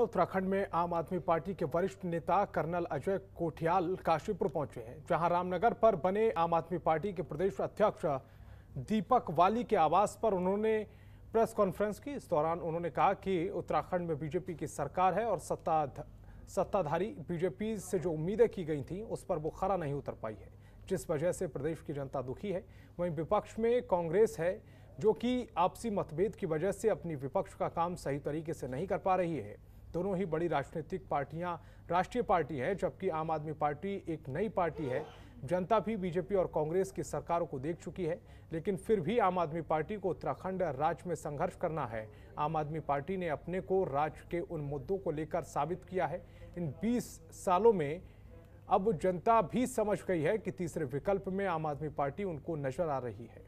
उत्तराखंड में आम आदमी पार्टी के वरिष्ठ नेता कर्नल अजय कोठियाल काशीपुर पहुंचे हैं, जहां रामनगर पर बने आम आदमी पार्टी के प्रदेश अध्यक्ष दीपक वाली के आवास पर उन्होंने प्रेस कॉन्फ्रेंस की। इस दौरान उन्होंने कहा कि उत्तराखंड में बीजेपी की सरकार है और सत्ताधारी बीजेपी से जो उम्मीदें की गई थी उस पर वो खरा नहीं उतर पाई है, जिस वजह से प्रदेश की जनता दुखी है। वहीं विपक्ष में कांग्रेस है, जो कि आपसी मतभेद की वजह से अपनी विपक्ष का काम सही तरीके से नहीं कर पा रही है। दोनों ही बड़ी राजनीतिक पार्टियां राष्ट्रीय पार्टी है, जबकि आम आदमी पार्टी एक नई पार्टी है। जनता भी बीजेपी और कांग्रेस की सरकारों को देख चुकी है, लेकिन फिर भी आम आदमी पार्टी को उत्तराखंड राज्य में संघर्ष करना है। आम आदमी पार्टी ने अपने को राज्य के उन मुद्दों को लेकर साबित किया है। इन 20 सालों में अब जनता भी समझ गई है कि तीसरे विकल्प में आम आदमी पार्टी उनको नजर आ रही है।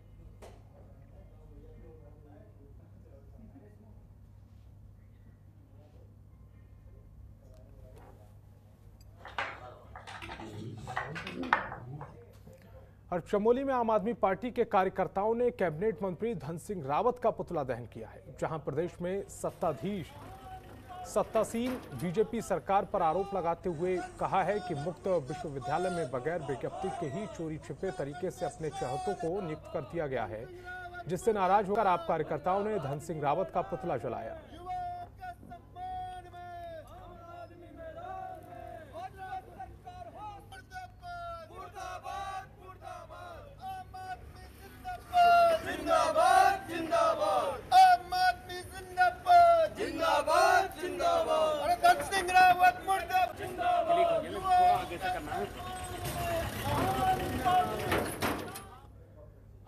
और चमोली में आम आदमी पार्टी के कार्यकर्ताओं ने कैबिनेट मंत्री धन सिंह रावत का पुतला दहन किया है, जहां प्रदेश में सत्तासीन बीजेपी सरकार पर आरोप लगाते हुए कहा है कि मुक्त विश्वविद्यालय में बगैर विज्ञप्ति के ही चोरी छिपे तरीके से अपने चाहतों को नियुक्त कर दिया गया है, जिससे नाराज होकर आप कार्यकर्ताओं ने धन सिंह रावत का पुतला जलाया।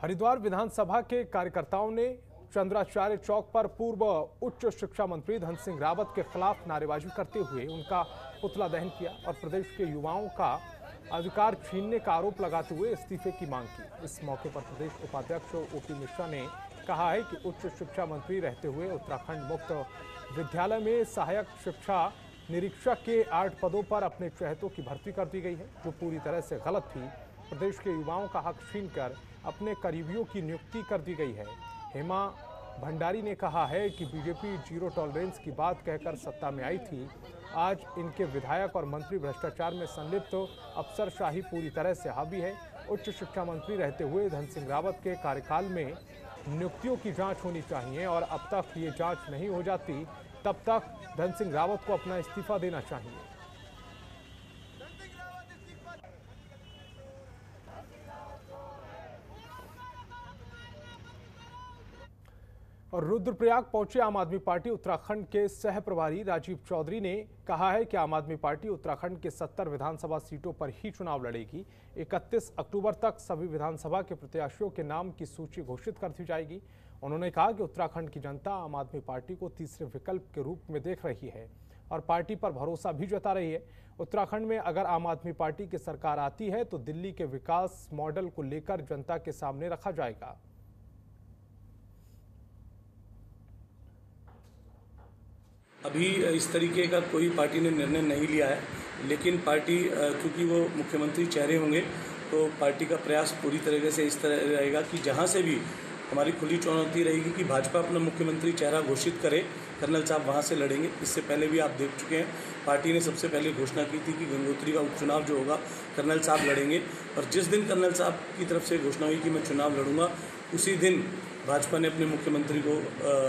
हरिद्वार विधानसभा के कार्यकर्ताओं ने चंद्राचार्य चौक पर पूर्व उच्च शिक्षा मंत्री धन सिंह रावत के खिलाफ नारेबाजी करते हुए उनका पुतला दहन किया और प्रदेश के युवाओं का अधिकार छीनने का आरोप लगाते हुए इस्तीफे की मांग की। इस मौके पर प्रदेश उपाध्यक्ष ओपी मिश्रा ने कहा है कि उच्च शिक्षा मंत्री रहते हुए उत्तराखंड मुक्त विद्यालय में सहायक शिक्षा निरीक्षक के 8 पदों पर अपने चहेतों की भर्ती कर दी गई है, जो पूरी तरह से गलत थी। प्रदेश के युवाओं का हक छीनकर अपने करीबियों की नियुक्ति कर दी गई है। हेमा भंडारी ने कहा है कि बीजेपी जीरो टॉलरेंस की बात कहकर सत्ता में आई थी। आज इनके विधायक और मंत्री भ्रष्टाचार में संलिप्त अफसरशाही पूरी तरह से हावी है। उच्च शिक्षा मंत्री रहते हुए धन सिंह रावत के कार्यकाल में नियुक्तियों की जांच होनी चाहिए और अब तक ये जांच नहीं हो जाती, तब तक धन सिंह रावत को अपना इस्तीफा देना चाहिए। और रुद्रप्रयाग पहुंचे आम आदमी पार्टी उत्तराखंड के सह प्रभारी राजीव चौधरी ने कहा है कि आम आदमी पार्टी उत्तराखंड के 70 विधानसभा सीटों पर ही चुनाव लड़ेगी। 31 अक्टूबर तक सभी विधानसभा के प्रत्याशियों के नाम की सूची घोषित कर दी जाएगी। उन्होंने कहा कि उत्तराखंड की जनता आम आदमी पार्टी को तीसरे विकल्प के रूप में देख रही है और पार्टी पर भरोसा भी जता रही है। उत्तराखंड में अगर आम आदमी पार्टी की सरकार आती है तो दिल्ली के विकास मॉडल को लेकर जनता के सामने रखा जाएगा। अभी इस तरीके का कोई पार्टी ने निर्णय नहीं लिया है, लेकिन पार्टी क्योंकि वो मुख्यमंत्री चेहरे होंगे तो पार्टी का प्रयास पूरी तरीके से इस तरह रहेगा कि जहां से भी हमारी खुली चुनौती रहेगी कि भाजपा अपना मुख्यमंत्री चेहरा घोषित करे, कर्नल साहब वहां से लड़ेंगे। इससे पहले भी आप देख चुके हैं, पार्टी ने सबसे पहले घोषणा की थी कि गंगोत्री का उपचुनाव जो होगा कर्नल साहब लड़ेंगे, और जिस दिन कर्नल साहब की तरफ से घोषणा हुई कि मैं चुनाव लड़ूंगा, उसी दिन भाजपा ने अपने मुख्यमंत्री को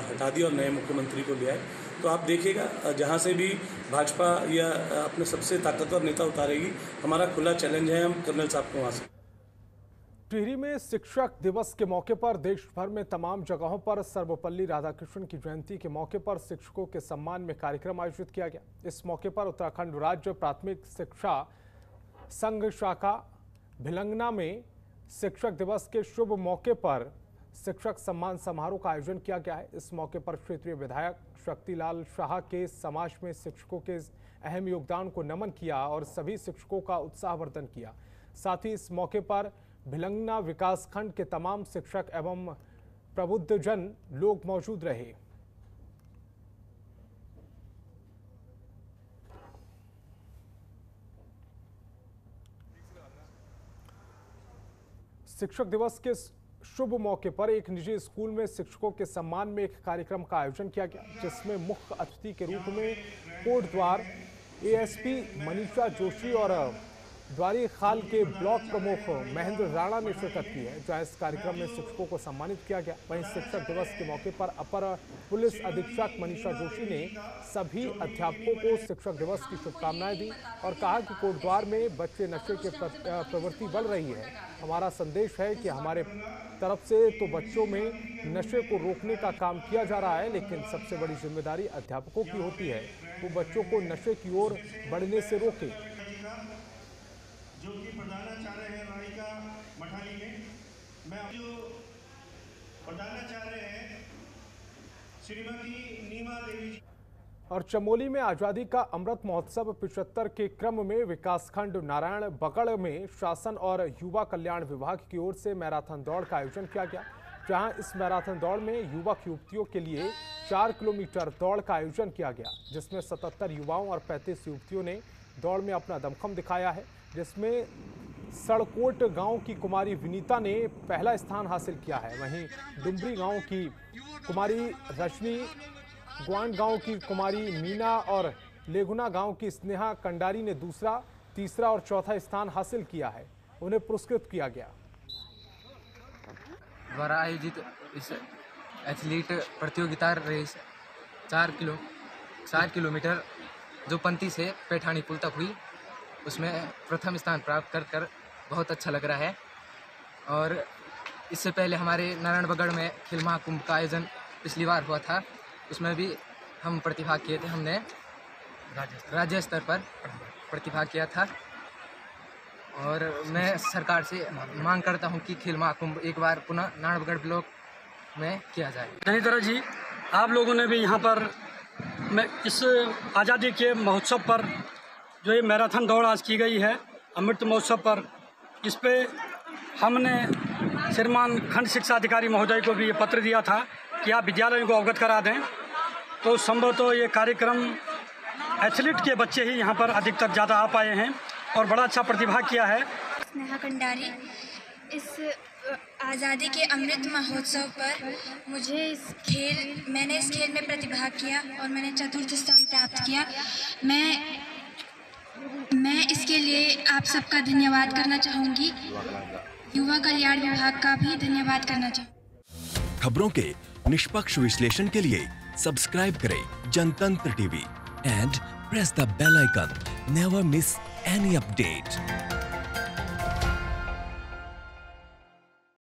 हटा दिया और नए मुख्यमंत्री को लिया है। तो आप देखिएगा, जहां से भी भाजपा या अपने सबसे ताकतवर नेता उतारेगी, हमारा खुला चैलेंज है, हम कर्नल साहब को वहां से। टिहरी में शिक्षक दिवस के मौके पर देश भर में तमाम जगहों पर सर्वपल्ली राधाकृष्णन की जयंती के मौके पर शिक्षकों के सम्मान में कार्यक्रम आयोजित किया गया। इस मौके पर उत्तराखंड राज्य प्राथमिक शिक्षा संघ शाखा भिलंगना में शिक्षक दिवस के शुभ मौके पर शिक्षक सम्मान समारोह का आयोजन किया गया है। इस मौके पर क्षेत्रीय विधायक शक्तिलाल शाह के समाज में शिक्षकों के अहम योगदान को नमन किया और सभी शिक्षकों का उत्साहवर्धन किया। साथ ही इस मौके पर भिलंगना विकासखंड के तमाम शिक्षक एवं प्रबुद्धजन लोग मौजूद रहे। शिक्षक दिवस के शुभ मौके पर एक निजी स्कूल में शिक्षकों के सम्मान में एक कार्यक्रम का आयोजन किया गया, जिसमें मुख्य अतिथि के रूप में कोटद्वार एएसपी मनीषा जोशी और द्वारी खाल के ब्लॉक प्रमुख महेंद्र राणा ने शिरकत की है। जहां इस कार्यक्रम में शिक्षकों को सम्मानित किया गया। वहीं शिक्षक दिवस के मौके पर अपर पुलिस अधीक्षक मनीषा जोशी ने सभी अध्यापकों को शिक्षक दिवस की शुभकामनाएं दी और कहा कि कोटद्वार में बच्चे नशे के प्रवृत्ति बढ़ रही है। हमारा संदेश है कि हमारे तरफ से तो बच्चों में नशे को रोकने का काम किया जा रहा है, लेकिन सबसे बड़ी जिम्मेदारी अध्यापकों की होती है। वो बच्चों को नशे की ओर बढ़ने से रोके। जो कि प्रधानाचार्य है रायका मठानी में, मैं जो प्रधानाचार्य है श्रीमती नीमा देवी। और चमोली में आजादी का अमृत महोत्सव 75 के क्रम में विकासखंड नारायण बगड़ में शासन और युवा कल्याण विभाग की ओर से मैराथन दौड़ का आयोजन किया गया। जहां इस मैराथन दौड़ में युवक युवतियों के लिए 4 किलोमीटर दौड़ का आयोजन किया गया, जिसमें 77 युवाओं और 35 युवतियों ने दौड़ में अपना दमखम दिखाया है, जिसमें सड़कोट गांव की कुमारी विनीता ने पहला स्थान हासिल किया है। वहीं डुमरी गांव की कुमारी रश्मि, ग्वान गांव की कुमारी मीना और लेगुना गांव की स्नेहा कंडारी ने दूसरा, तीसरा और चौथा स्थान हासिल किया है। उन्हें पुरस्कृत किया गया। द्वारा आयोजित इस एथलीट प्रतियोगिता रेस 4 किलोमीटर जो पंती से पैठानी पुल तक हुई, उसमें प्रथम स्थान प्राप्त कर बहुत अच्छा लग रहा है। और इससे पहले हमारे नारायण बगड़ में खेल महाकुंभ का आयोजन पिछली बार हुआ था, उसमें भी हम प्रतिभाग किए थे। हमने राज्य स्तर पर प्रतिभाग किया था। और मैं सरकार से मांग करता हूं कि खेल महाकुंभ एक बार पुनः नारायणगढ़ ब्लॉक में किया जाए। धनीधर जी, आप लोगों ने भी यहाँ पर इस आज़ादी के महोत्सव पर जो ये मैराथन दौड़ आज की गई है अमृत महोत्सव पर, इस पे हमने श्रीमान खंड शिक्षा अधिकारी महोदय को भी ये पत्र दिया था कि आप विद्यालयों को अवगत करा दें। तो संभवतः ये कार्यक्रम एथलीट के बच्चे ही यहाँ पर अधिकतर ज़्यादा आ पाए हैं और बड़ा अच्छा प्रतिभाग किया है। स्नेहा कंडारी, इस आज़ादी के अमृत महोत्सव पर मैंने इस खेल में प्रतिभाग किया और मैंने चतुर्थ स्थान प्राप्त किया। मैं इसके लिए आप सबका धन्यवाद करना चाहूँगी। युवा कल्याण विभाग का भी धन्यवाद करना चाहूँगी। खबरों के निष्पक्ष विश्लेषण के लिए सब्सक्राइब करें Jantantra TV and press the bell icon. Never miss any update.